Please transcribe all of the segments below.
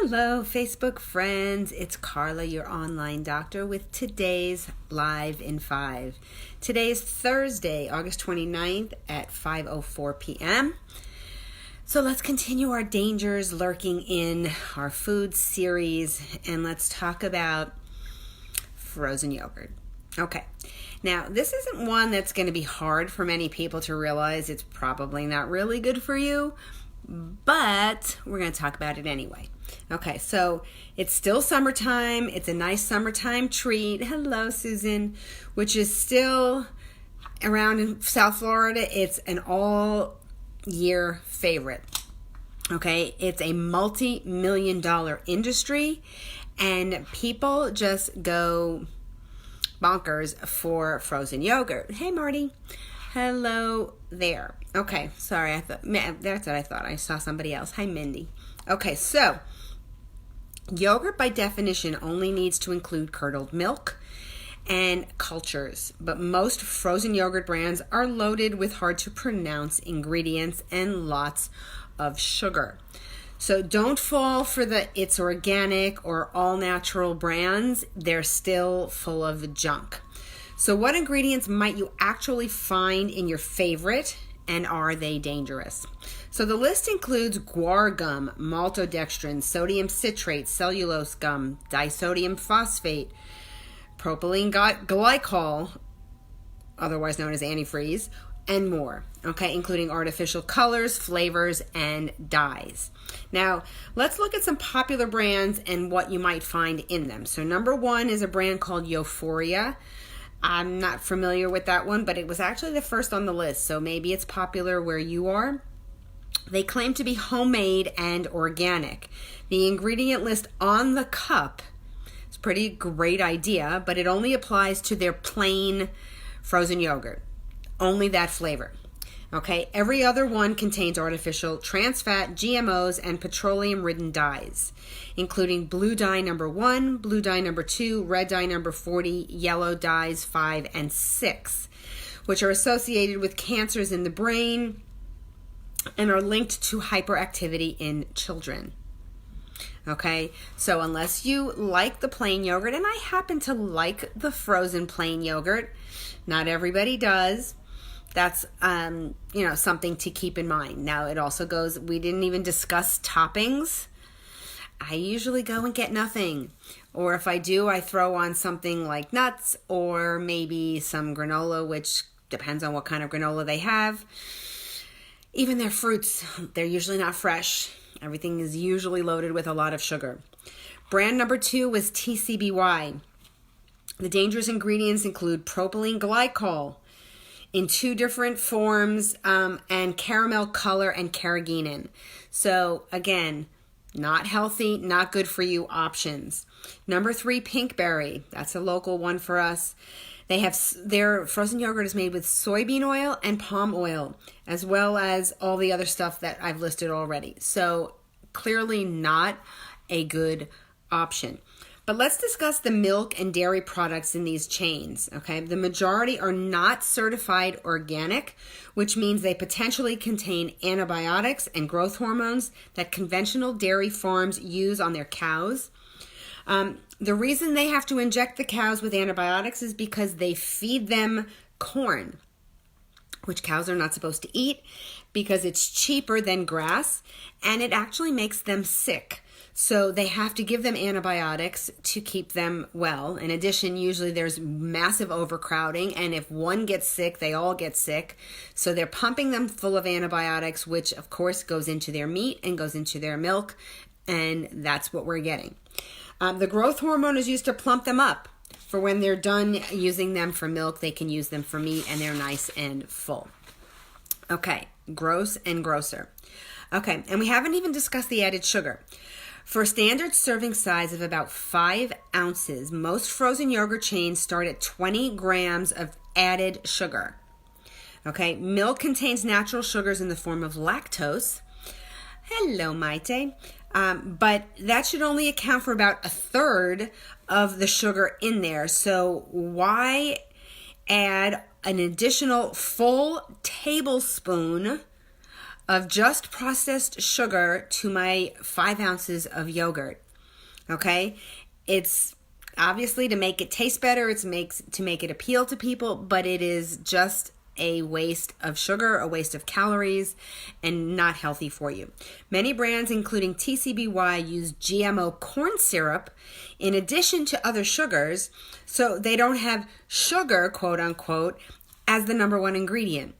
Hello, Facebook friends. It's Carla, your online doctor, with today's Live in 5. Today's Thursday, August 29th at 5:04 p.m. So let's continue our dangers lurking in our food series, and let's talk about frozen yogurt. Okay. Now, this isn't one that's going to be hard for many people to realize. It's probably not really good for you, but we're going to talk about it anyway. Okay, so it's still summertime. It's a nice summertime treat. Hello, Susan, which is still around in South Florida. It's an all-year favorite. Okay, it's a multi-million-dollar industry, and people just go bonkers for frozen yogurt. Hey, Marty. Hello there. Okay, sorry. That's what I thought. I saw somebody else. Hi, Mindy. Okay, so yogurt by definition only needs to include curdled milk and cultures, but most frozen yogurt brands are loaded with hard to pronounce ingredients and lots of sugar. So don't fall for the it's organic or all natural brands. They're still full of junk. So what ingredients might you actually find in your favorite, and are they dangerous? So the list includes guar gum, maltodextrin, sodium citrate, cellulose gum, disodium phosphate, propylene glycol, otherwise known as antifreeze, and more, okay, including artificial colors, flavors, and dyes. Now, let's look at some popular brands and what you might find in them. So number one is a brand called Euphoria. I'm not familiar with that one, but it was actually the first on the list, so maybe it's popular where you are. They claim to be homemade and organic. The ingredient list on the cup is a pretty great idea, but it only applies to their plain frozen yogurt. Only that flavor. Okay, every other one contains artificial trans fat, GMOs, and petroleum-ridden dyes, including blue dye number 1, blue dye number 2, red dye number 40, yellow dyes 5 and 6, which are associated with cancers in the brain and are linked to hyperactivity in children. Okay, so unless you like the plain yogurt, and I happen to like the frozen plain yogurt, not everybody does. That's, something to keep in mind. Now, it also goes, we didn't even discuss toppings. I usually go and get nothing. Or if I do, I throw on something like nuts or maybe some granola, which depends on what kind of granola they have. Even their fruits, they're usually not fresh. Everything is usually loaded with a lot of sugar. Brand number 2 was TCBY. The dangerous ingredients include propylene glycol in 2 different forms, and caramel color and carrageenan. So again, not healthy, not good for you options. Number 3, Pinkberry. That's a local one for us. They have their frozen yogurt is made with soybean oil and palm oil, as well as all the other stuff that I've listed already. So clearly not a good option. But let's discuss the milk and dairy products in these chains, okay? The majority are not certified organic, which means they potentially contain antibiotics and growth hormones that conventional dairy farms use on their cows. The reason they have to inject the cows with antibiotics is because they feed them corn, which cows are not supposed to eat because it's cheaper than grass, and it actually makes them sick. So they have to give them antibiotics to keep them well. In addition, usually there's massive overcrowding, and if one gets sick, they all get sick. So they're pumping them full of antibiotics, which of course goes into their meat and goes into their milk, and that's what we're getting. The growth hormone is used to plump them up. For when they're done using them for milk, they can use them for meat, and they're nice and full. Okay, gross and grosser. Okay, and we haven't even discussed the added sugar. For a standard serving size of about 5 ounces, most frozen yogurt chains start at 20 grams of added sugar. Okay, milk contains natural sugars in the form of lactose. Hello, Maite. But that should only account for about 1/3 of the sugar in there. So why add an additional full tablespoon of just processed sugar to my 5 ounces of yogurt. Okay? It's obviously to make it taste better, to make it appeal to people, but it is just a waste of sugar, a waste of calories, and not healthy for you. Many brands, including TCBY, use GMO corn syrup in addition to other sugars, so they don't have sugar, quote unquote, as the number one ingredient.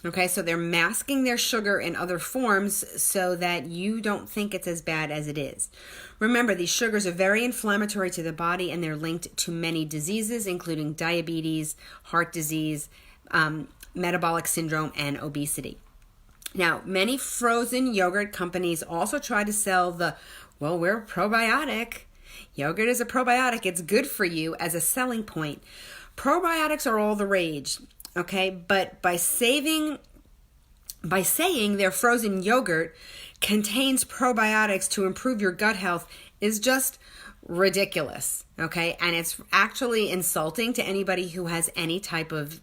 Okay, so they're masking their sugar in other forms so that you don't think it's as bad as it is. Remember, these sugars are very inflammatory to the body, and they're linked to many diseases, including diabetes, heart disease, metabolic syndrome, and obesity. Now, many frozen yogurt companies also try to sell we're probiotic. Yogurt is a probiotic. It's good for you as a selling point. Probiotics are all the rage. Okay, but by saying their frozen yogurt contains probiotics to improve your gut health is just ridiculous. Okay, and it's actually insulting to anybody who has any type of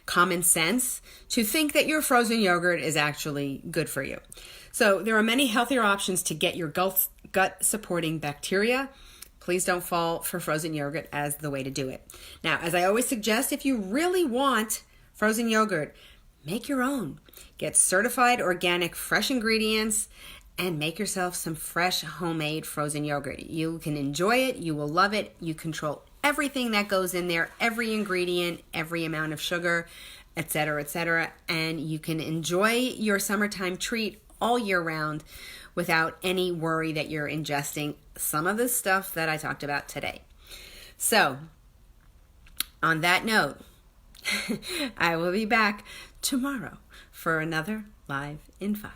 common sense to think that your frozen yogurt is actually good for you. So there are many healthier options to get your gut supporting bacteria. Please don't fall for frozen yogurt as the way to do it. Now, as I always suggest, if you really want frozen yogurt, make your own. Get certified organic fresh ingredients and make yourself some fresh homemade frozen yogurt. You can enjoy it. You will love it. You control everything that goes in there, every ingredient, every amount of sugar, etc., and you can enjoy your summertime treat all year round without any worry that you're ingesting some of the stuff that I talked about today. So, on that note, I will be back tomorrow for another Live in 5.